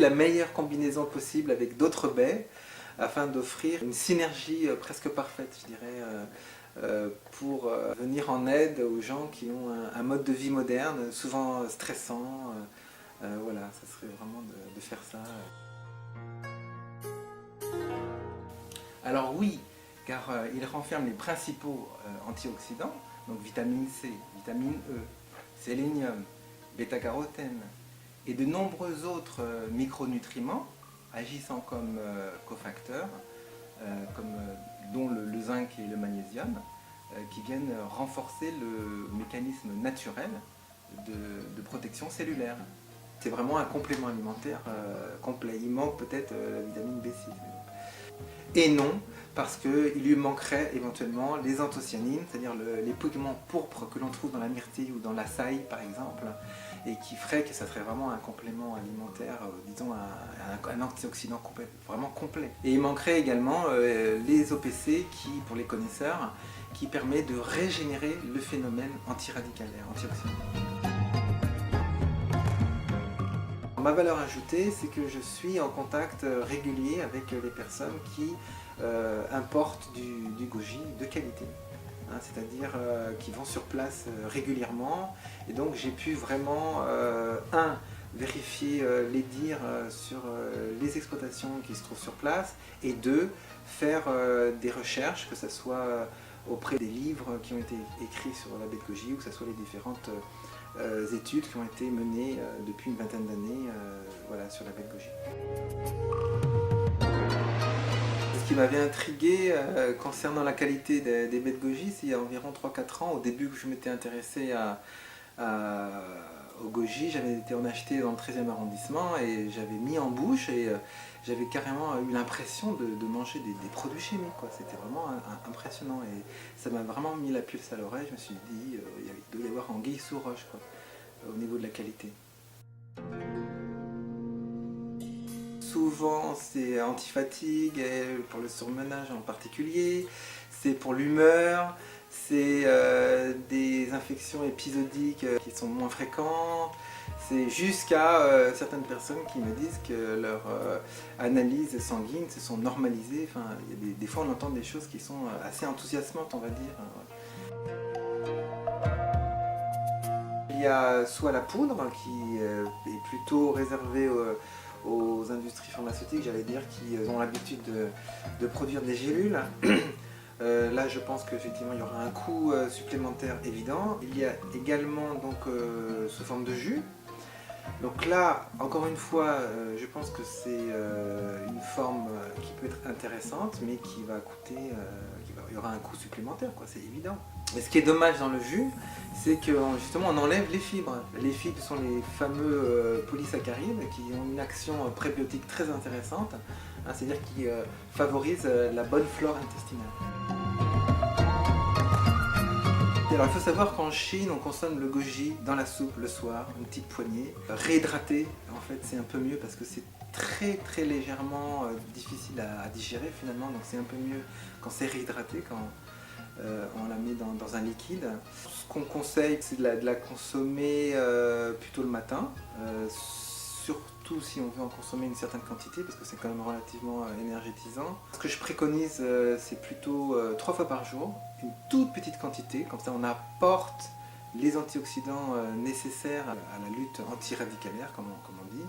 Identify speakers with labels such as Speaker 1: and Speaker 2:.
Speaker 1: la meilleure combinaison possible avec d'autres baies afin d'offrir une synergie presque parfaite, je dirais, pour venir en aide aux gens qui ont un mode de vie moderne, souvent stressant. Voilà, ça serait vraiment de faire ça. Alors oui, car il renferme les principaux antioxydants, donc vitamine C, vitamine E, sélénium, bêta-carotène et de nombreux autres micronutriments agissant comme cofacteurs, dont le zinc et le magnésium, qui viennent renforcer le mécanisme naturel de protection cellulaire. C'est vraiment un complément alimentaire complet. Il manque peut-être la vitamine B6. Et non, parce qu'il lui manquerait éventuellement les anthocyanines, c'est-à-dire les pigments pourpres que l'on trouve dans la myrtille ou dans l'açaï par exemple, et qui ferait que ça serait vraiment un complément alimentaire, disons un antioxydant vraiment complet. Et il manquerait également les OPC qui, pour les connaisseurs, qui permet de régénérer le phénomène antiradicalaire, antioxydant. Ma valeur ajoutée, c'est que je suis en contact régulier avec les personnes qui importent du goji de qualité, hein, c'est-à-dire qui vont sur place régulièrement. Et donc j'ai pu vraiment, vérifier les dires sur les exploitations qui se trouvent sur place, et deux, faire des recherches, que ce soit auprès des livres qui ont été écrits sur la baie de goji, ou que ce soit les différentes études qui ont été menées depuis une vingtaine d'années voilà, sur la baie de goji. Ce qui m'avait intrigué concernant la qualité des baies de goji, c'est il y a environ 3-4 ans, au début où je m'étais intéressé au goji, j'avais été en acheter dans le 13e arrondissement et j'avais mis en bouche et j'avais carrément eu l'impression de manger des produits chimiques. C'était vraiment impressionnant et ça m'a vraiment mis la puce à l'oreille. Je me suis dit, il doit y avoir anguille sous roche au niveau de la qualité. Souvent c'est anti-fatigue, pour le surmenage en particulier, c'est pour l'humeur, c'est des infections épisodiques qui sont moins fréquentes, c'est jusqu'à certaines personnes qui me disent que leur analyse sanguine se sont normalisées. Enfin, des fois on entend des choses qui sont assez enthousiasmantes, on va dire. Il y a soit la poudre qui est plutôt réservée aux industries pharmaceutiques, j'allais dire, qui ont l'habitude de produire des gélules. Là, je pense qu'effectivement, il y aura un coût supplémentaire évident. Il y a également donc sous forme de jus. Donc là, encore une fois, je pense que c'est une forme qui peut être intéressante, mais qui va coûter, il y aura un coût supplémentaire, c'est évident. Et ce qui est dommage dans le jus, c'est que justement on enlève les fibres. Les fibres sont les fameux polysaccharides qui ont une action prébiotique très intéressante, hein, c'est-à-dire qui favorisent la bonne flore intestinale. Alors il faut savoir qu'en Chine on consomme le goji dans la soupe le soir, une petite poignée. Réhydraté, en fait c'est un peu mieux parce que c'est très légèrement difficile à digérer finalement, donc c'est un peu mieux quand c'est réhydraté, quand on la met dans un liquide. Ce qu'on conseille, c'est de la consommer plutôt le matin, surtout si on veut en consommer une certaine quantité, parce que c'est quand même relativement énergétisant. Ce que je préconise, c'est plutôt 3 fois par jour, une toute petite quantité, comme ça on apporte les antioxydants nécessaires à la lutte antiradicalaire, comme on dit.